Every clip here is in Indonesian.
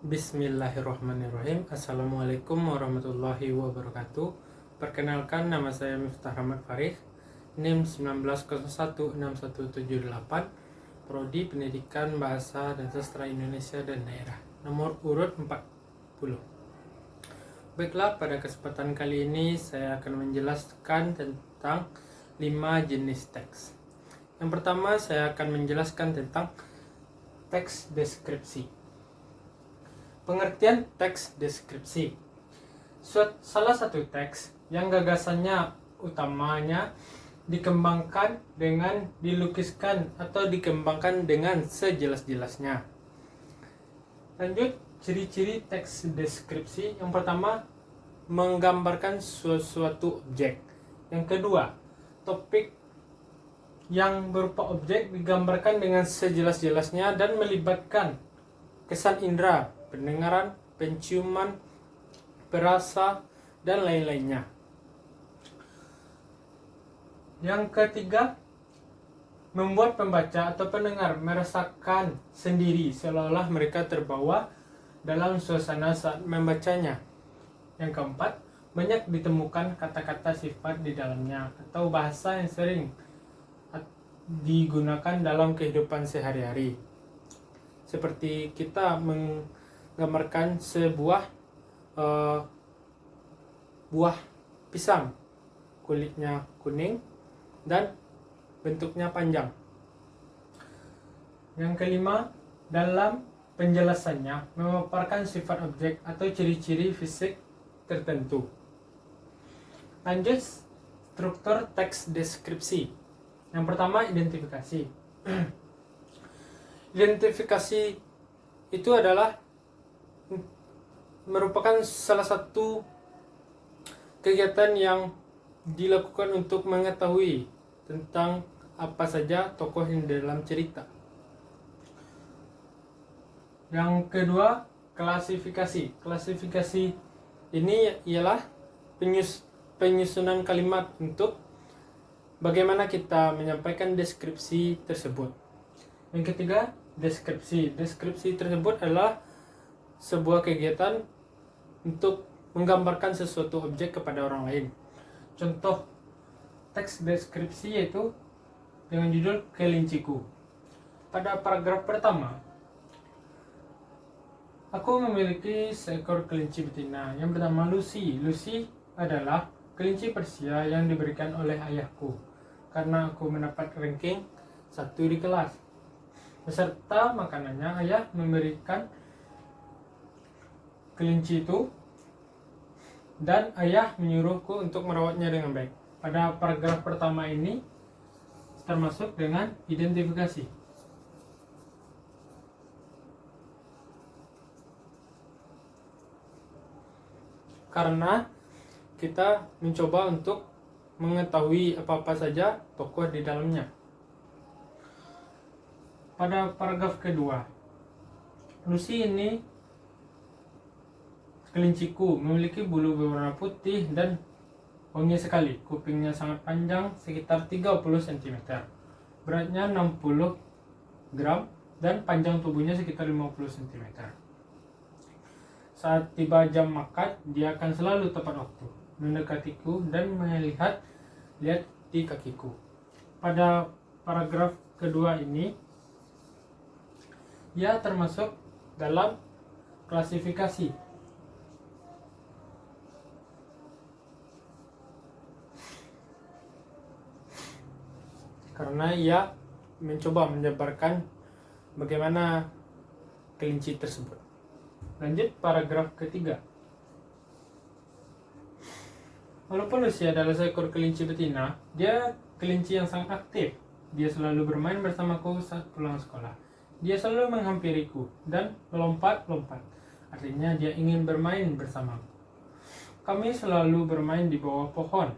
Bismillahirrahmanirrahim. Assalamualaikum warahmatullahi wabarakatuh. Perkenalkan, nama saya Miftah Rahmat Farid, NIM 19016178, Prodi Pendidikan Bahasa dan Sastra Indonesia dan Daerah, nomor urut 40. Baiklah, pada kesempatan kali ini saya akan menjelaskan tentang 5 jenis teks. Yang pertama, saya akan menjelaskan tentang teks deskripsi. Pengertian teks deskripsi: salah satu teks yang gagasannya utamanya dikembangkan dengan dilukiskan atau dikembangkan dengan sejelas-jelasnya. Lanjut, ciri-ciri teks deskripsi. Yang pertama, menggambarkan suatu objek. Yang kedua, topik yang berupa objek digambarkan dengan sejelas-jelasnya dan melibatkan kesan indera, pendengaran, penciuman, perasa, dan lain-lainnya. Yang ketiga, membuat pembaca atau pendengar merasakan sendiri seolah-olah mereka terbawa dalam suasana saat membacanya. Yang keempat, banyak ditemukan kata-kata sifat di dalamnya atau bahasa yang sering digunakan dalam kehidupan sehari-hari. Seperti kita menggambarkan sebuah buah pisang, kulitnya kuning dan bentuknya panjang. Yang kelima, dalam penjelasannya memaparkan sifat objek atau ciri-ciri fisik tertentu. Lanjut, struktur teks deskripsi. Yang pertama, identifikasi. Identifikasi itu adalah merupakan salah satu kegiatan yang dilakukan untuk mengetahui tentang apa saja tokoh yang dalam cerita. Yang kedua, klasifikasi. Klasifikasi ini ialah penyusunan kalimat untuk bagaimana kita menyampaikan deskripsi tersebut. Yang ketiga, deskripsi. Deskripsi tersebut adalah sebuah kegiatan untuk menggambarkan sesuatu objek kepada orang lain. Contoh teks deskripsi yaitu dengan judul Kelinciku. Pada paragraf pertama, aku memiliki seekor kelinci betina yang bernama Lucy. Lucy adalah kelinci Persia yang diberikan oleh ayahku karena aku mendapat ranking 1 di kelas. Beserta makanannya, ayah memberikan kelinci itu dan ayah menyuruhku untuk merawatnya dengan baik. Pada paragraf pertama ini termasuk dengan identifikasi. Karena kita mencoba untuk mengetahui apa-apa saja tokoh di dalamnya. Pada paragraf kedua, Lucy ini kelinciku memiliki bulu berwarna putih dan wangi sekali. Kupingnya sangat panjang, sekitar 30 cm. Beratnya 60 gram dan panjang tubuhnya sekitar 50 cm. Saat tiba jam makan, dia akan selalu tepat waktu, mendekatiku dan lihat di kakiku. Pada paragraf kedua ini, ia termasuk dalam klasifikasi. Karena ia mencoba menjabarkan bagaimana kelinci tersebut. Lanjut, paragraf ketiga. Walaupun Lucy adalah seekor kelinci betina, dia kelinci yang sangat aktif. Dia selalu bermain bersamaku saat pulang sekolah. Dia selalu menghampiriku dan melompat-lompat. Artinya dia ingin bermain bersamaku. Kami selalu bermain di bawah pohon.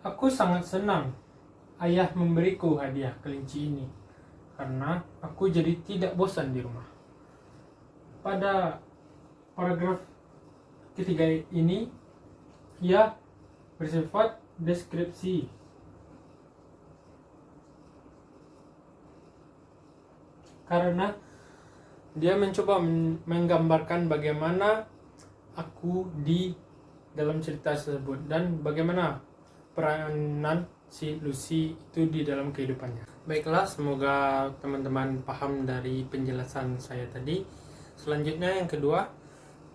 Aku sangat senang ayah memberiku hadiah kelinci ini karena aku jadi tidak bosan di rumah. Pada paragraf ketiga ini, ia bersifat deskripsi. Karena dia mencoba menggambarkan bagaimana aku di dalam cerita tersebut dan bagaimana peranan si Lucy itu di dalam kehidupannya. Baiklah, semoga teman-teman paham dari penjelasan saya tadi. Selanjutnya yang kedua,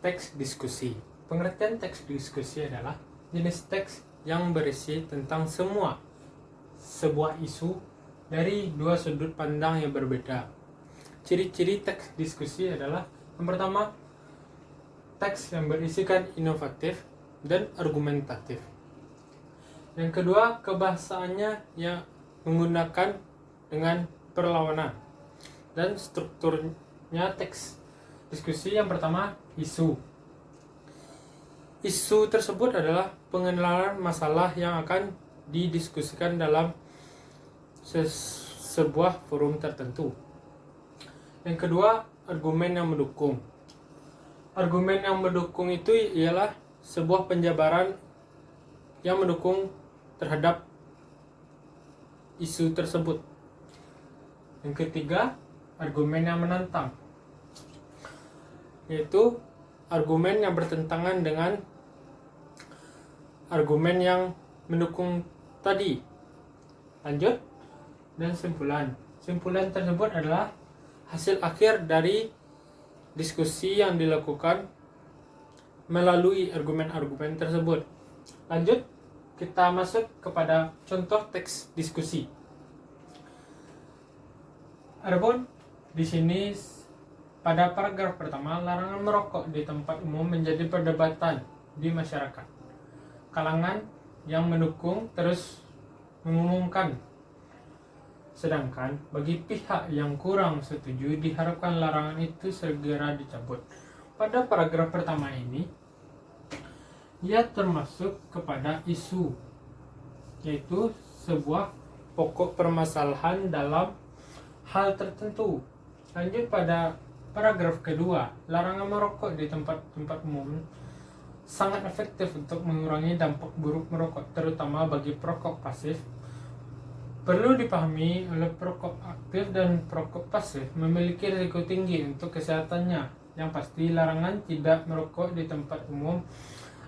teks diskusi. Pengertian teks diskusi adalah jenis teks yang berisi tentang sebuah isu dari dua sudut pandang yang berbeda. Ciri-ciri teks diskusi adalah yang pertama, teks yang berisikan inovatif dan argumentatif. Yang kedua, kebahasaannya yang menggunakan dengan perlawanan. Dan strukturnya teks diskusi yang pertama, isu. Isu tersebut adalah pengenalan masalah yang akan didiskusikan dalam sebuah forum tertentu. Yang kedua, argumen yang mendukung. Argumen yang mendukung itu ialah sebuah penjabaran yang mendukung terhadap isu tersebut. Yang ketiga, argumen yang menantang, yaitu argumen yang bertentangan dengan argumen yang mendukung tadi. Lanjut, dan simpulan. Simpulan tersebut adalah hasil akhir dari diskusi yang dilakukan melalui argumen-argumen tersebut. Lanjut, kita masuk kepada contoh teks diskusi. Adapun di sini pada paragraf pertama, larangan merokok di tempat umum menjadi perdebatan di masyarakat. Kalangan yang mendukung terus mengumumkan, sedangkan bagi pihak yang kurang setuju diharapkan larangan itu segera dicabut. Pada paragraf pertama ini, ia termasuk kepada isu, yaitu sebuah pokok permasalahan dalam hal tertentu. Lanjut pada paragraf kedua, larangan merokok di tempat-tempat umum sangat efektif untuk mengurangi dampak buruk merokok, terutama bagi perokok pasif. Perlu dipahami oleh perokok aktif dan perokok pasif memiliki risiko tinggi untuk kesehatannya. Yang pasti, larangan tidak merokok di tempat umum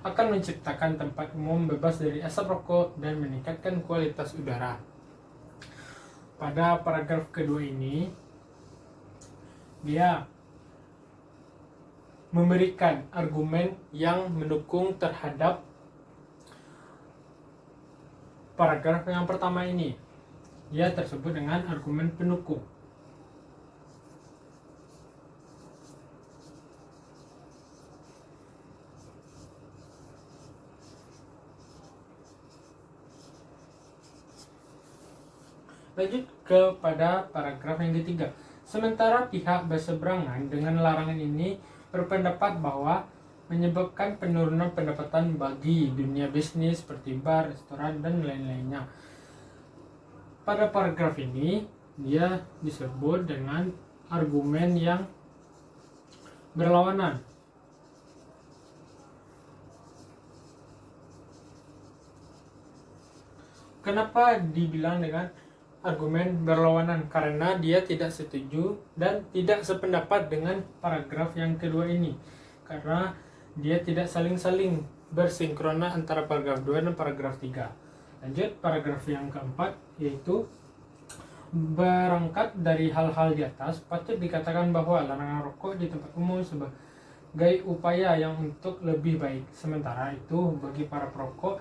akan menciptakan tempat umum bebas dari asap rokok dan meningkatkan kualitas udara. Pada paragraf kedua ini, dia memberikan argumen yang mendukung terhadap paragraf yang pertama ini. Ia tersebut dengan argumen pendukung. Lanjut kepada paragraf yang ketiga. Sementara pihak berseberangan dengan larangan ini berpendapat bahwa menyebabkan penurunan pendapatan bagi dunia bisnis seperti bar, restoran, dan lain-lainnya. Pada paragraf ini, dia disebut dengan argumen yang berlawanan. Kenapa dibilang dengan argumen berlawanan? Karena dia tidak setuju dan tidak sependapat dengan paragraf yang kedua ini, karena dia tidak saling bersinkrona antara paragraf 2 dan paragraf 3. Lanjut paragraf yang keempat, yaitu berangkat dari hal-hal di atas, patut dikatakan bahwa larangan rokok di tempat umum sebagai upaya yang untuk lebih baik. Sementara itu, bagi para perokok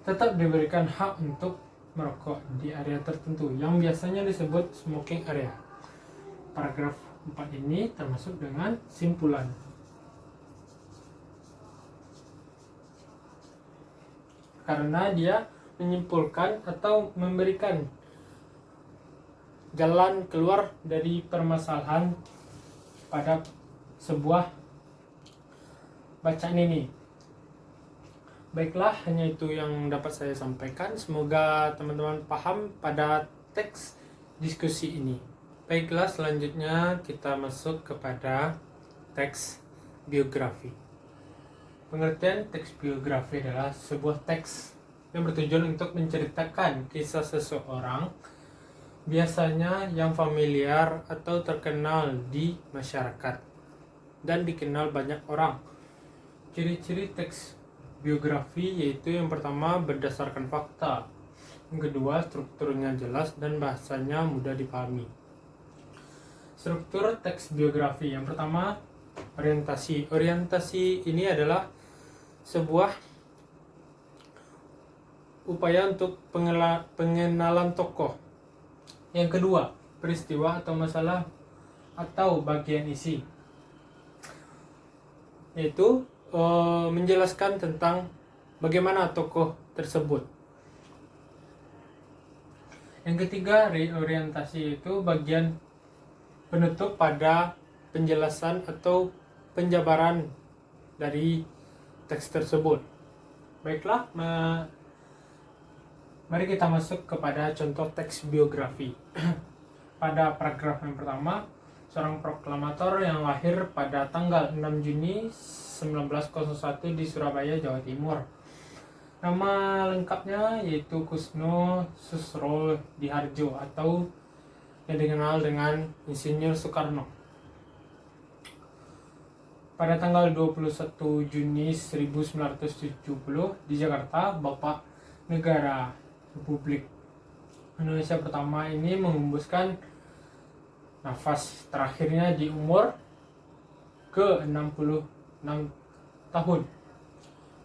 tetap diberikan hak untuk merokok di area tertentu yang biasanya disebut smoking area. Paragraf 4 ini termasuk dengan simpulan. Karena dia menyimpulkan atau memberikan jalan keluar dari permasalahan pada sebuah bacaan ini. Baiklah, hanya itu yang dapat saya sampaikan. Semoga teman-teman paham pada teks diskusi ini. Baiklah, selanjutnya kita masuk kepada teks biografi. Pengertian teks biografi adalah sebuah teks yang bertujuan untuk menceritakan kisah seseorang biasanya yang familiar atau terkenal di masyarakat dan dikenal banyak orang. Ciri-ciri teks biografi yaitu yang pertama berdasarkan fakta, yang kedua strukturnya jelas dan bahasanya mudah dipahami. Struktur teks biografi yang pertama orientasi. Orientasi ini adalah sebuah upaya untuk pengenalan tokoh. Yang kedua, peristiwa atau masalah atau bagian isi, yaitu menjelaskan tentang bagaimana tokoh tersebut. Yang ketiga, reorientasi, itu bagian penutup pada penjelasan atau penjabaran dari teks tersebut. Baiklah, mari kita masuk kepada contoh teks biografi. Pada paragraf yang pertama, seorang proklamator yang lahir pada tanggal 6 Juni 1901 di Surabaya, Jawa Timur. Nama lengkapnya yaitu Kusno Susro Diharjo atau yang dikenal dengan Insinyur Soekarno. Pada tanggal 21 Juni 1970 di Jakarta, Bapak Negara Republik Indonesia pertama ini mengembuskan nafas terakhirnya di umur ke-66 tahun.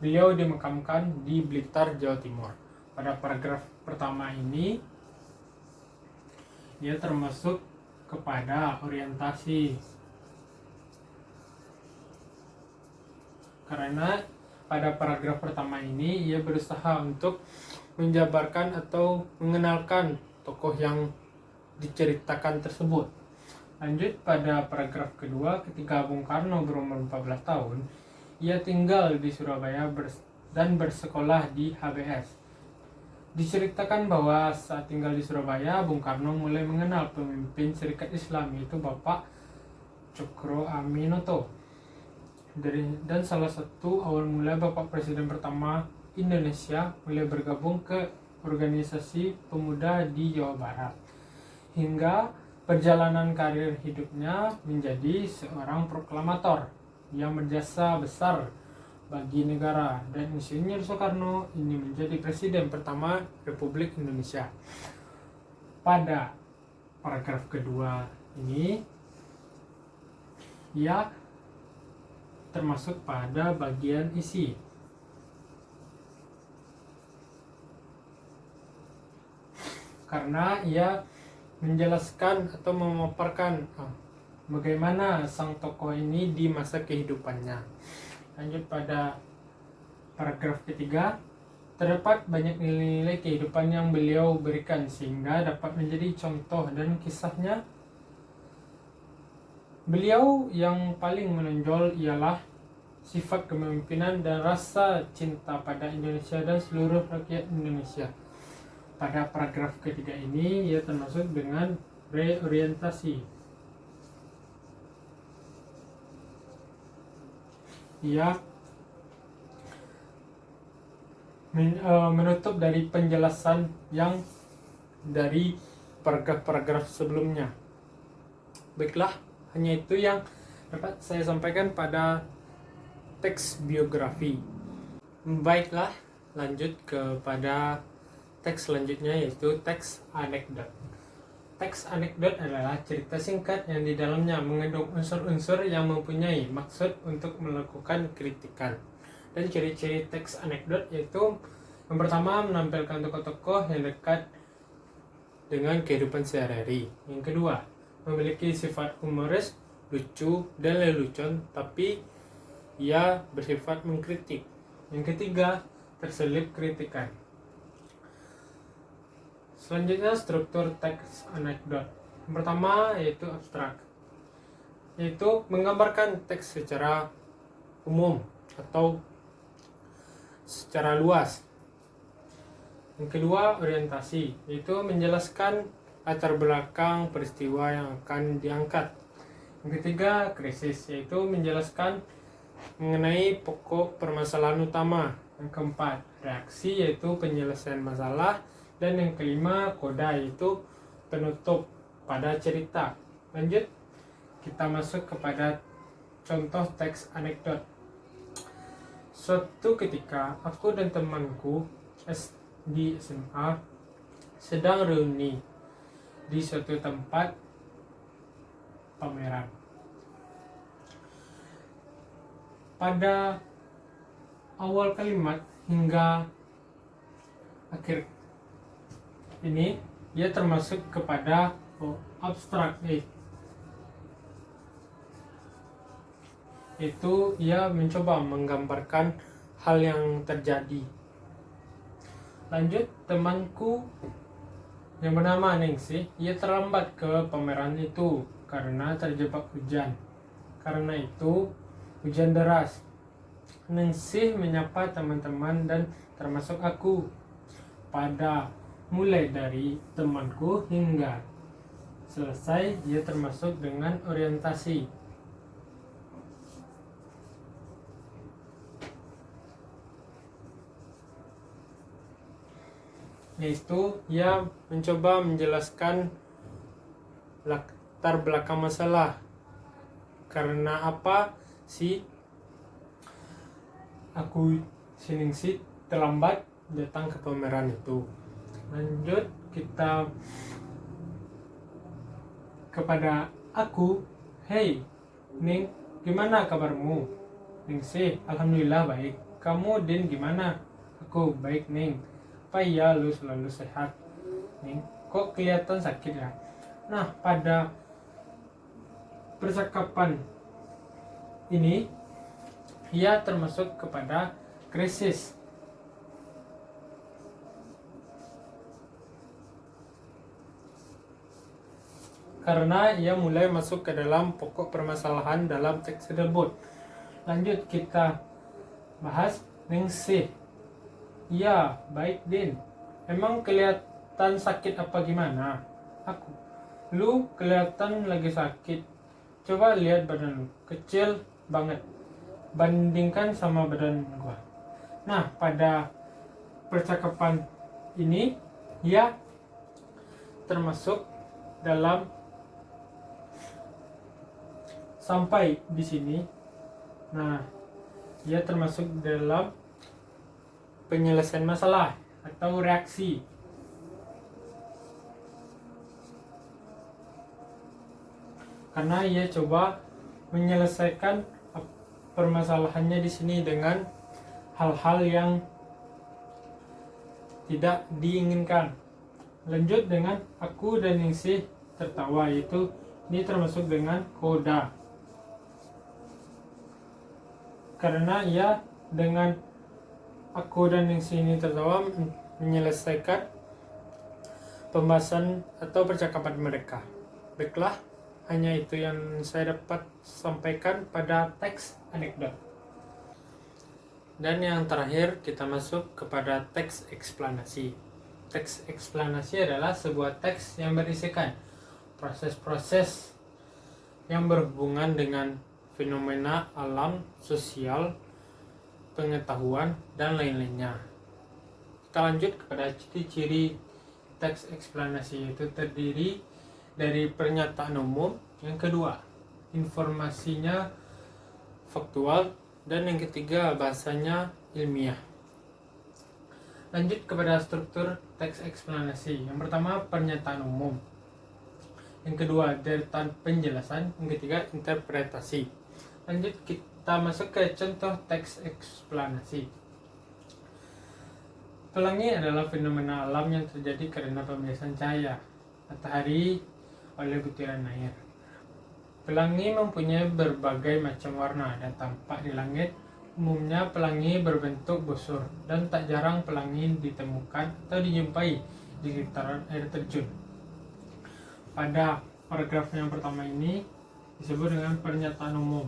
Beliau dimakamkan di Blitar, Jawa Timur. Pada paragraf pertama ini, dia termasuk kepada orientasi. Karena pada paragraf pertama ini, ia berusaha untuk menjabarkan atau mengenalkan tokoh yang diceritakan tersebut. Lanjut pada paragraf kedua, ketika Bung Karno berumur 14 tahun, ia tinggal di Surabaya dan bersekolah di HBS. Diceritakan bahwa saat tinggal di Surabaya, Bung Karno mulai mengenal pemimpin Serikat Islam, yaitu Bapak Cokro Aminoto. Dan salah satu awal mula Bapak Presiden pertama Indonesia mulai bergabung ke organisasi pemuda di Jawa Barat. Hingga perjalanan karir hidupnya menjadi seorang proklamator yang berjasa besar bagi negara, dan Insinyur Soekarno ini menjadi presiden pertama Republik Indonesia. Pada paragraf kedua ini, ia termasuk pada bagian isi. Karena ia menjelaskan atau memaparkan bagaimana sang tokoh ini di masa kehidupannya. Lanjut pada paragraf ketiga, terdapat banyak nilai-nilai kehidupan yang beliau berikan sehingga dapat menjadi contoh, dan kisahnya beliau yang paling menonjol ialah sifat kepemimpinan dan rasa cinta pada Indonesia dan seluruh rakyat Indonesia. Pada paragraf ketiga ini, ia termasuk dengan reorientasi. Ia menutup dari penjelasan yang dari paragraf-paragraf sebelumnya. Baiklah, hanya itu yang dapat saya sampaikan pada teks biografi. Baiklah, lanjut kepada teks selanjutnya, yaitu teks anekdot. Teks anekdot adalah cerita singkat yang di dalamnya mengandung unsur-unsur yang mempunyai maksud untuk melakukan kritikan. Dan ciri-ciri teks anekdot yaitu yang pertama, menampilkan tokoh-tokoh yang dekat dengan kehidupan sehari-hari. Yang kedua, memiliki sifat humoris, lucu, dan lelucon, tapi ia bersifat mengkritik. Yang ketiga, terselip kritikan. Selanjutnya, struktur teks anekdot. Yang pertama yaitu abstrak, yaitu menggambarkan teks secara umum atau secara luas. Yang kedua, orientasi, yaitu menjelaskan latar belakang peristiwa yang akan diangkat. Yang ketiga, krisis, yaitu menjelaskan mengenai pokok permasalahan utama. Yang keempat, reaksi, yaitu penyelesaian masalah. Dan yang kelima, koda, yaitu penutup pada cerita. Lanjut, kita masuk kepada contoh teks anekdot. Suatu ketika aku dan temanku di SMA sedang reuni di suatu tempat pameran. Pada awal kalimat hingga akhir ini dia termasuk kepada abstrak, itu ia mencoba menggambarkan hal yang terjadi. Lanjut, temanku yang bernama Ningsih, ia terlambat ke pameran itu karena terjebak hujan. Karena itu hujan deras. Ningsih menyapa teman-teman dan termasuk aku. Pada mulai dari temanku hingga selesai, dia termasuk dengan orientasi. Yaitu ia mencoba menjelaskan latar belakang masalah. Karena apa sih si Ningsih terlambat datang ke pameran itu. Lanjut, kita kepada aku. Hey Ning, gimana kabarmu? Ningsih, alhamdulillah baik. Kamu Din gimana? Aku baik Ning. Apa ya lu selalu sehat? Ning, kok kelihatan sakit ya? Nah, pada percakapan ini ia termasuk kepada krisis. Karena ia mulai masuk ke dalam pokok permasalahan dalam teks tersebut. Lanjut, kita bahas Ningsih. Iya, baik Din. Emang kelihatan sakit apa gimana? Aku. Lu kelihatan lagi sakit. Coba lihat badan lu, kecil banget. Bandingkan sama badan gua. Nah, pada percakapan ini ia termasuk dalam sampai di sini. Nah, ia termasuk dalam penyelesaian masalah atau reaksi. Karena ia coba menyelesaikan permasalahannya di sini dengan hal-hal yang tidak diinginkan. Lanjut dengan aku dan Ningsih tertawa, yaitu ini termasuk dengan koda. Karena ia dengan aku dan Ningsih ini tertawa menyelesaikan pembahasan atau percakapan mereka. Baiklah, hanya itu yang saya dapat sampaikan pada teks anekdot. Dan yang terakhir kita masuk kepada teks eksplanasi. Teks eksplanasi adalah sebuah teks yang berisikan proses-proses yang berhubungan dengan fenomena alam, sosial, pengetahuan, dan lain-lainnya. Kita lanjut kepada ciri-ciri teks eksplanasi, yaitu terdiri dari pernyataan umum, yang kedua informasinya faktual, dan yang ketiga bahasanya ilmiah. Lanjut kepada struktur teks eksplanasi. Yang pertama pernyataan umum, yang kedua deretan penjelasan, yang ketiga interpretasi. Lanjut kita masuk ke contoh teks eksplanasi. Pelangi adalah fenomena alam yang terjadi karena pembiasan cahaya matahari oleh butiran air. Pelangi mempunyai berbagai macam warna dan tampak di langit. Umumnya pelangi berbentuk busur dan tak jarang pelangi ditemukan atau dijumpai di sekitaran air terjun. Pada paragraf yang pertama ini disebut dengan pernyataan umum.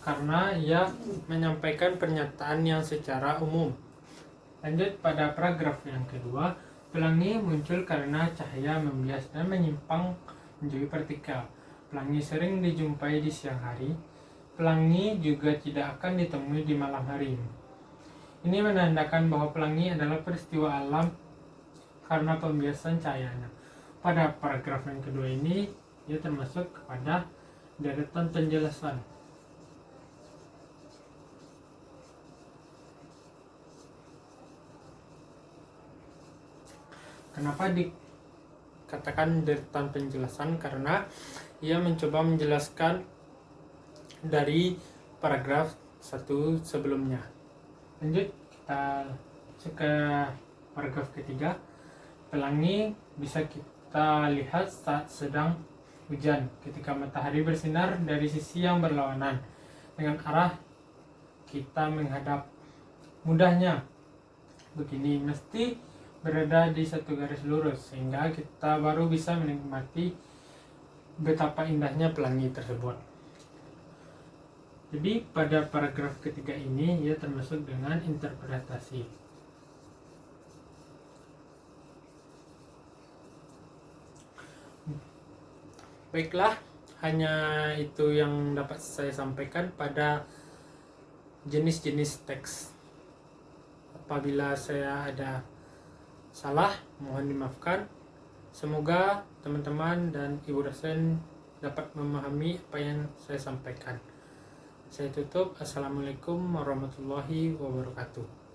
Karena ia menyampaikan pernyataan yang secara umum. Lanjut pada paragraf yang kedua, pelangi muncul karena cahaya membias dan menyimpang menjadi partikel. Pelangi sering dijumpai di siang hari. Pelangi juga tidak akan ditemui di malam hari. Ini menandakan bahwa pelangi adalah peristiwa alam karena pembiasan cahayanya. Pada paragraf yang kedua ini, ia termasuk kepada deretan penjelasan. Kenapa dikatakan deretan penjelasan? Karena ia mencoba menjelaskan dari paragraf 1 sebelumnya. Lanjut, kita ke paragraf ketiga. Pelangi bisa kita lihat saat sedang hujan, ketika matahari bersinar dari sisi yang berlawanan dengan arah kita menghadap. Mudahnya begini, mesti berada di satu garis lurus sehingga kita baru bisa menikmati betapa indahnya pelangi tersebut. Jadi pada paragraf ketiga ini ia termasuk dengan interpretasi. Baiklah, hanya itu yang dapat saya sampaikan pada jenis-jenis teks. Apabila saya ada salah, mohon dimaafkan. Semoga teman-teman dan ibu dosen dapat memahami apa yang saya sampaikan. Saya tutup. Assalamualaikum warahmatullahi wabarakatuh.